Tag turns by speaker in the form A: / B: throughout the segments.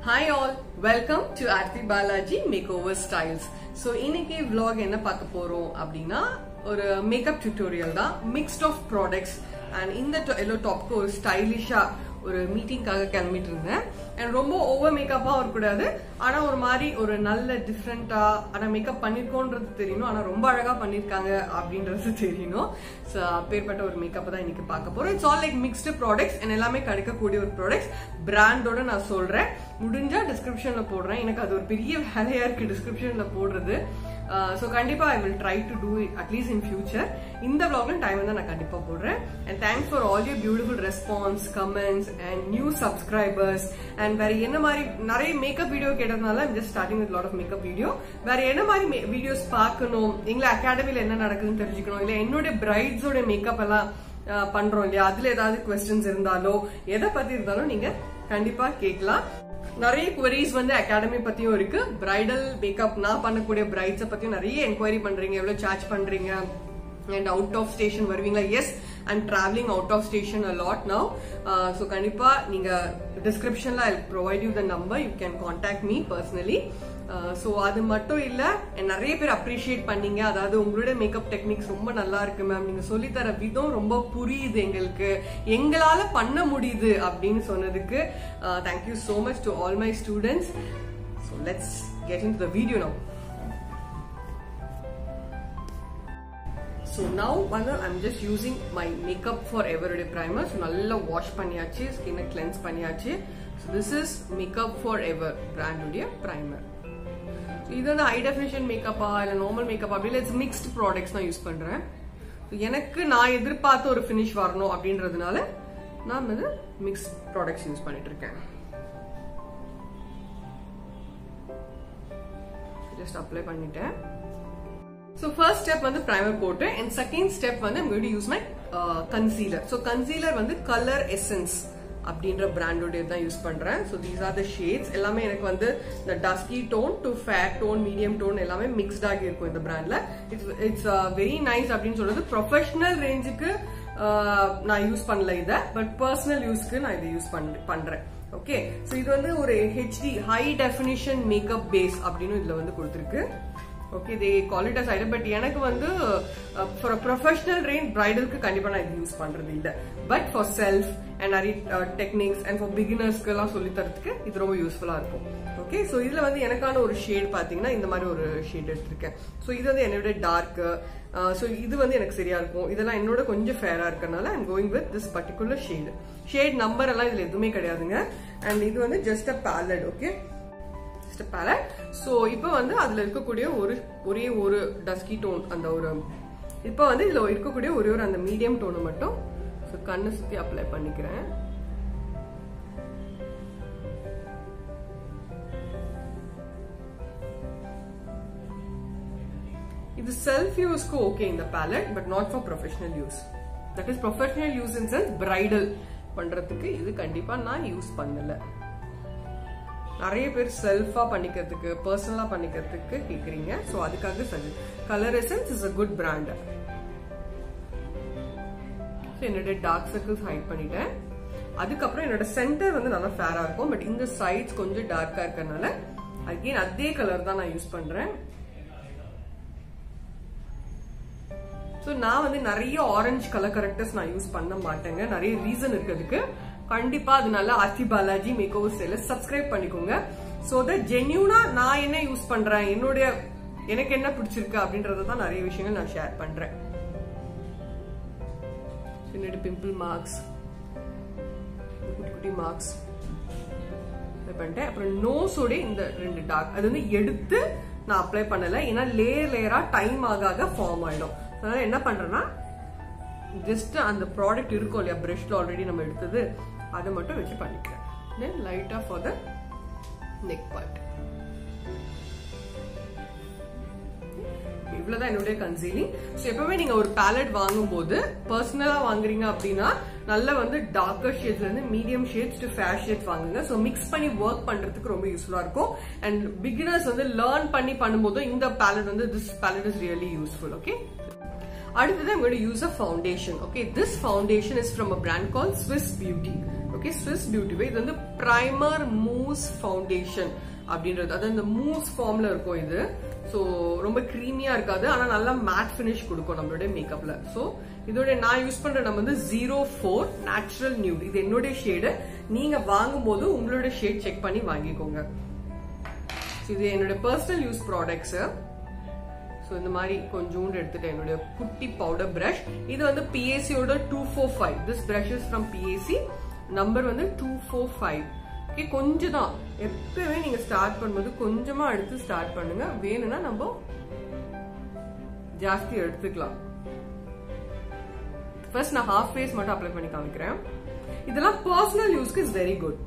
A: Hi all, welcome to Aarti Balaji Makeover Styles. So இன்னைக்கு vlog என்ன பார்க்க போறோம் அப்படினா ஒரு மேக்கப் டியூட்டோரியல் தான், mixed of products. and இந்த yellow டாப்க்கு ஒரு ஸ்டைலிஷா ஒரு மீட்டிங்காக கிளம்பிட்டு இருந்தேன். and ரொம்ப ஓவர் மேக்கப்பா வரக்கூடாது, ஆனா ஒரு மாதிரி ஒரு நல்ல டிஃப்ரெண்டா ஆனா மேக்கப் பண்ணிருக்கோன்றது தெரியணும், ஆனா ரொம்ப அழகா பண்ணிருக்காங்க அப்படின்றது தெரியணும். ஸோ அப்பேற்பட்ட ஒரு மேக்கப் தான் இன்னைக்கு பார்க்க போறோம். It's all like mixed products and எல்லாமே கிடைக்கக்கூடிய ஒரு ப்ராடக்ட்ஸ். பிராண்டோட நான் சொல்றேன், முடிஞ்சா டிஸ்கிரிப்ஷன்ல போடுறேன். எனக்கு அது ஒரு பெரிய வேலையா இருக்கு டிஸ்கிரிப்ஷன்ல போடுறது. So கண்டிப்பா I will try to do it at least in future. இந்த vlogல டைம் வந்து நான் கண்டிப்பா போடுறேன். And thanks for all your beautiful response, comments and new subscribers. And வேற என்ன மாதிரி நிறைய மேக்கப் வீடியோ கேட்டதுனால I'm just starting with a lot of makeup video. வேற என்ன மாதிரி வீடியோஸ் பார்க்கணும், எங்க அகாடமில என்ன நடக்குதுன்னு தெரிஞ்சுக்கணும், இல்ல என்னோட பிரைட்ஸோட மேக்கப் எல்லாம் பண்றோம் இல்லையா, அதுல ஏதாவது क्वेश्चंस இருந்தாலோ எதை பத்தி இருந்தாலும் நீங்க கண்டிப்பா கேட்கலாம். நிறைய queries வந்து அகாடமி பத்தியும் இருக்கு. பிரைடல் மேக்கப் நான் பண்ணக்கூடிய பிரைட்ஸை பத்தியும் நிறைய என்கொயரி பண்றீங்க, எவ்வளவு சார்ஜ் பண்றீங்க and out of station வருவீங்களா. yes, I'm traveling out of station a lot now. So கண்டிப்பா நீங்க descriptionல I'll provide you the number, you can contact me personally. So அது மட்டும் இல்ல, நிறைய பேர் அப்ரிஷியேட் பண்ணீங்க, அதாவது உங்களோட மேக்கப் டெக்னிக்ஸ் ரொம்ப நல்லா இருக்கு மேம், நீங்க சொல்லி தர விதம் ரொம்ப புரியுது எங்களுக்கு, எங்களால பண்ண முடியுது அப்படின்னு சொன்னதுக்கு thank you so much to all my students. So let's get into the video now. So now I'm just using my Makeup Forever primer. So nalla wash பண்ணியாச்சு, skin cleanse பண்ணியாச்சு. So this is Makeup Forever brand உடைய primer. So இது வந்து high definition makeup இல்ல normal makeup அப்படி இல்ல, it's mixed products நான் use பண்றேன். So எனக்கு நான் எதிர்பார்த்த ஒரு finish வரணும் அப்படின்றதுனால நான் வந்து mixed products யூஸ் பண்ணிட்டு இருக்கேன். Just apply பண்ணிட்டேன். So first step வந்து primer போட்டு, and second step வந்து I'm going to use my concealer. So concealer வந்து Color Essence அப்படின்ற பிராண்டோட தான் யூஸ் பண்றேன். So these are the shades. எல்லாமே எனக்கு வந்து the dusky tone to fair tone, medium tone எல்லாமே மிக்ஸ்ட் ஆகி இருக்கும் இந்த பிராண்ட்ல. It's very nice அப்படின்னு சொல்றது. ப்ரொஃபஷனல் ரேஞ்சுக்கு நான் யூஸ் பண்ணல இத, பட் பர்சனல் யூஸ்க்கு நான் இதை யூஸ் பண்றேன். ஓகே, சோ இது வந்து ஒரு HD high definition makeup base அப்படின்னு இதுல வந்து கொடுத்திருக்கு. Okay, they call it as item, but எனக்கு வந்து for a professional range bridalக்கு கண்டிப்பா நான் இது யூஸ் பண்றது இல்ல, but for self and techniques and for beginners எல்லாம் சொல்லி தரதுக்கு இது ரொம்ப யூஸ்ஃபுல்லா இருக்கும். ஓகே, சோ இதுல வந்து எனக்கான ஒரு ஷேட் பாத்தீங்கன்னா இந்த மாதிரி ஒரு ஷேட் எடுத்திருக்கேன். சோ இது வந்து என்னோட டார்க், சோ இது வந்து எனக்கு சரியா இருக்கும். இதெல்லாம் என்னோட கொஞ்சம் ஃபேரா இருக்கறனால I'm going with this particular shade. Shade number எல்லாம் இதுல எதுவுமே கிடையாதுங்க. and இது வந்து just a palette. okay, palette. So இப்போ வந்து அதுல இருக்கக்கூடிய ஒரே ஒரு டஸ்கி டோன், அந்த ஒரு இப்போ வந்து இதுல இருக்கக்கூடிய ஒரே ஒரு அந்த மீடியம் டோனை மட்டும் கண்ணை சுத்தி அப்ளை பண்ணிக்கிறேன். இது செல்ஃப் யூஸ்க்கு ஓகே இந்த palette, but not for professional use. That is professional use in sense bridal பண்றதுக்கு இது கண்டிப்பா நான் யூஸ் பண்ணல. நிறைய பேர் செல்ஃபா பண்ணிக்கிறதுக்கு, பர்சனலா பண்ணிக்கிறதுக்கு கேக்குறீங்க. சோ அதுக்காக colour essence is a good brand. So என்னோட டார்க் சர்க்கிள்ஸ் ஹைட் பண்ணிட்டேன். அதுக்கப்புறம் என்னோட சென்டர் வந்து நல்லா ஃபேரா இருக்கும், பட் இந்த சைட்ஸ் கொஞ்சம் டார்க்கா இருக்கறனால அகைன் அதே கலர் தான் நான் யூஸ் பண்றேன். சோ நான் வந்து நிறைய ஆரஞ்சு கலர் கரெக்டர்ஸ் நான் யூஸ் பண்ண மாட்டேங்க. நிறைய ரீசன் இருக்கு அதுக்கு. கண்டிப்பா அதனால ஆர்த்தி பாலாஜி மேக்கோவர் ஸ்டைல சப்ஸ்கிரைப் பண்ணிக்கோங்க. சோ தட் ஜென்யூனா நான் என்ன யூஸ் பண்றேன், எனக்கு என்ன பிடிச்சிருக்கு அப்படின்றத தான் நிறைய விஷயங்கள் நான் ஷேர் பண்றேன். என்னோட பிம்பிள் மார்க்ஸ், குட்டி குட்டி மார்க்ஸ் பண்ணிட்டேன். அப்புறம் நோஸோட இந்த ரெண்டு டார்க் அது வந்து எடுத்து நான் அப்ளை பண்ணல, ஏன்னா லேயரா டைம் ஆக ஃபார்ம் ஆயிடும். அதனால என்ன பண்றேன்னா ஜஸ்ட் அந்த ப்ராடக்ட் இருக்கும் இல்லையா பிரஷ்ல ஆல்ரெடி நம்ம எடுத்தது, அதை மட்டும் வச்சு பண்ணிக்கிறேன். தென் லைட்டா ஃபார் த நெக் பார்ட். இவ்வளவுதான் என்னுடைய கன்சீலிங். ஸோ எப்பவுமே நீங்க ஒரு பேலட் வாங்கும் போது பர்சனலா வாங்குறீங்க அப்படின்னா நல்ல வந்து டார்க்கர் ஷேட்ஸ்ல இருந்து medium shades to fair shades வாங்குங்க. ஸோ மிக்ஸ் பண்ணி ஒர்க் பண்றதுக்கு ரொம்ப யூஸ்ஃபுல்லா இருக்கும். அண்ட் பிகினர்ஸ் வந்து லேர்ன் பண்ணி பண்ணும்போது இந்த பேலட் வந்து this palette is really useful. Okay, அடுத்தது I'm going to use a foundation. Okay, this foundation is from a brand called Swiss Beauty. Okay, okay Swiss Beauty Bay இது வந்து primer mousse foundation அப்படின்றது அது அந்த mousse ஃபார்ம்ல இருக்கும் இது so ரொம்ப கிரீமியா இருக்காது ஆனா நல்லா மேட் ஃபினிஷ் கொடுக்கும் நம்மளுடைய மேக்கப்ல சோ இதோட நான் யூஸ் பண்ற நம்ம வந்து 04 நேச்சுரல் நியூட் இது என்னோட ஷேடு நீங்க வாங்கும்போது உங்களோட ஷேட் செக் பண்ணி வாங்கிக்கோங்க இது என்னோட பர்சனல் யூஸ் ப்ராடக்ட்ஸ் சோ இந்த மாதிரி கொஞ்சோண்டு எடுத்துட்டு என்னோட குட்டி பவுடர் பிரஷ் இது வந்து PAC ஓட 245 this brush is from PAC number வந்து 245 ஓகே கொஞ்சம் தான் எப்பவே நீங்க ஸ்டார்ட் பண்ணும்போது கொஞ்சமா எடுத்து ஸ்டார்ட் பண்ணுங்க வேணும்னா நம்ம ஜாஸ்தி எடுத்துக்கலாம் ஃபர்ஸ்ட் நான் half face மட்டும் அப்ளை பண்ணி காமிக்கிறேன் இதெல்லாம் பர்சனல் யூஸ்க்கு இஸ் வெரி குட்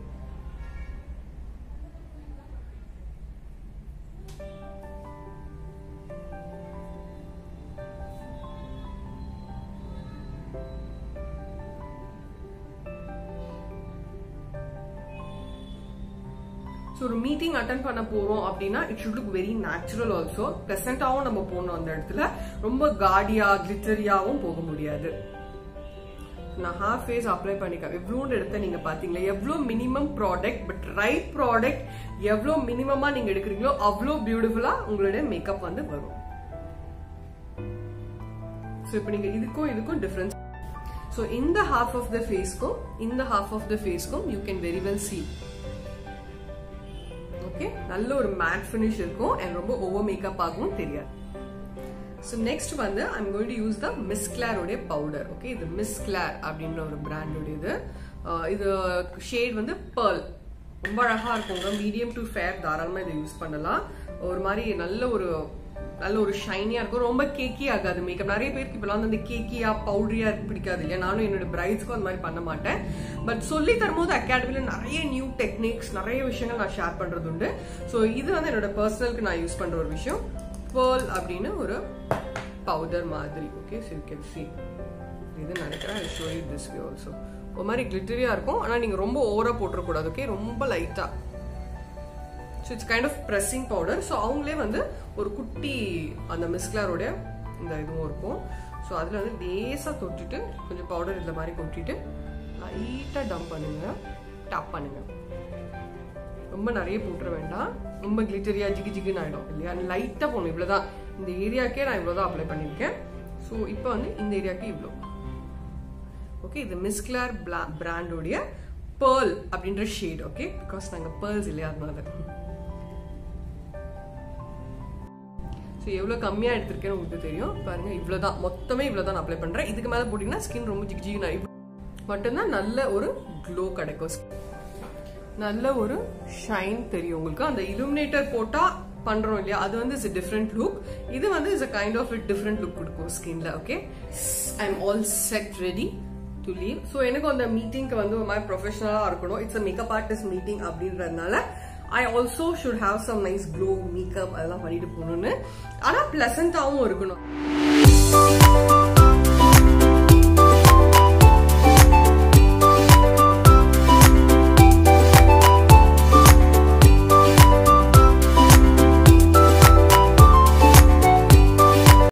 A: So ஒரு மீட்டிங் அட்டெண்ட் பண்ண போறோம் அப்படின்னா it should look very natural also பிளசண்டாவும் நம்ம போகணும் அந்த இடத்துல ரொம்ப காடியா கிளிட்டரியாவும் போக முடியாது நான் half face அப்ளை பண்ணிக்க எவ்வளவு எடுத்த நீங்க பாத்தீங்களா எவ்வளவு minimum product but right product எவ்வளவு மினிமமா நீங்க எடுக்கிறீங்களோ அவ்வளவு பியூட்டிஃபுல்லா உங்களுடைய மேக்கப் வந்து வரும் சோ இப்போ நீங்க இதுக்கும் டிஃபரன்ஸ் சோ இந்த half of the face க்கும் இந்த half of the face க்கும் you can very well see okay நல்ல ஒரு matte finish இருக்கும் and ரொம்ப over makeup ஆகும் தெரியாது so next வந்து I'm going to use the Miss Claire உடைய powder okay இது Miss Claire அப்படின்ற ஒரு brand உடையது இது shade வந்து pearl ரொம்ப அழகா இருக்குங்க medium to fair தாராளமா இதை யூஸ் பண்ணலாம் ஒரு மாதிரி நல்ல ஒரு ஷைனியா இருக்கும் ரொம்ப கேக்கி ஆகாது மேக்கப் நிறைய பேருக்கு இப்பெல்லாம் வந்து கேக்கியா பவுடரியா பிடிக்காது இல்லையா நானும் என்னோட பிரைட்ஸ்க்கும் அந்த மாதிரி பண்ண மாட்டேன் பட் சொல்லி தரும்போது அகாடமில நிறைய நியூ டெக்னிக்ஸ் நிறைய விஷயங்கள் நான் ஷேர் பண்றது உண்டு ஸோ இது வந்து என்னோட பர்சனலுக்கு நான் யூஸ் பண்ற ஒரு விஷயம் pearl அப்படின்னு ஒரு பவுடர் மாதிரி okay so you can see இது நினைக்கிறேன் I show you this way also ஒரு மாதிரி கிளிட்டரியா இருக்கும் ஆனா நீங்க ரொம்ப ஓவரா போட்டுறக்கூடாது ஓகே ரொம்ப லைட்டா So it's kind of pressing powder. So அவங்களே வந்து ஒரு குட்டி அந்த Miss Claire உடைய இந்த இதுவும் இருக்கும் ஸோ அதில் வந்து லேசாக தொட்டுட்டு கொஞ்சம் பவுடர் இந்த மாதிரி கொட்டிட்டு லைட்டாக டம்ப் பண்ணுங்க டப் பண்ணுங்க ரொம்ப நிறைய போட்டுற வேண்டாம் ரொம்ப கிளிட்டரியா ஜிகி ஜிகின்னு ஆகிடும் இல்லையா லைட்டாக போகணும் இவ்வளோதான் இந்த ஏரியாக்கே நான் இவ்வளோதான் அப்ளை பண்ணியிருக்கேன் ஸோ இப்போ வந்து இந்த ஏரியாவுக்கு இவ்வளோ ஓகே இது Miss Claire பிராண்டோடைய pearl அப்படின்ற ஷேட் ஓகே பிகாஸ் நாங்கள் pearls இல்லையா அதனால ஸோ எவ்வளோ கம்மியாக எடுத்திருக்கேன்னு உங்களுக்கு தெரியும் பாருங்க இவ்வளோதான் மொத்தமே இவ்வளோதான் நான் அப்ளை பண்ணுறேன் இதுக்கு மேலே போட்டிங்கன்னா ஸ்கின் ரொம்ப ஜிக் ஜிக் மட்டும்தான் நல்ல ஒரு க்ளோ கிடைக்கும் நல்ல ஒரு ஷைன் தெரியும் உங்களுக்கு அந்த illuminator போட்டால் பண்றோம் இல்லையா அது வந்து இஸ் a different look இது வந்து is a kind of a different look கொடுக்கும் ஸ்கின்ல okay I'm all set ready to leave so எனக்கு அந்த மீட்டிங்க்கு வந்து ஒரு மாதிரி ப்ரொஃபஷனலா இருக்கணும் it's a makeup artist meeting அப்படின்றதுனால I also should have some nice glow makeup அதெல்லாம் பண்ணிட்டு போகணும்னு ஆனா பிளசண்டாவும் இருக்கணும்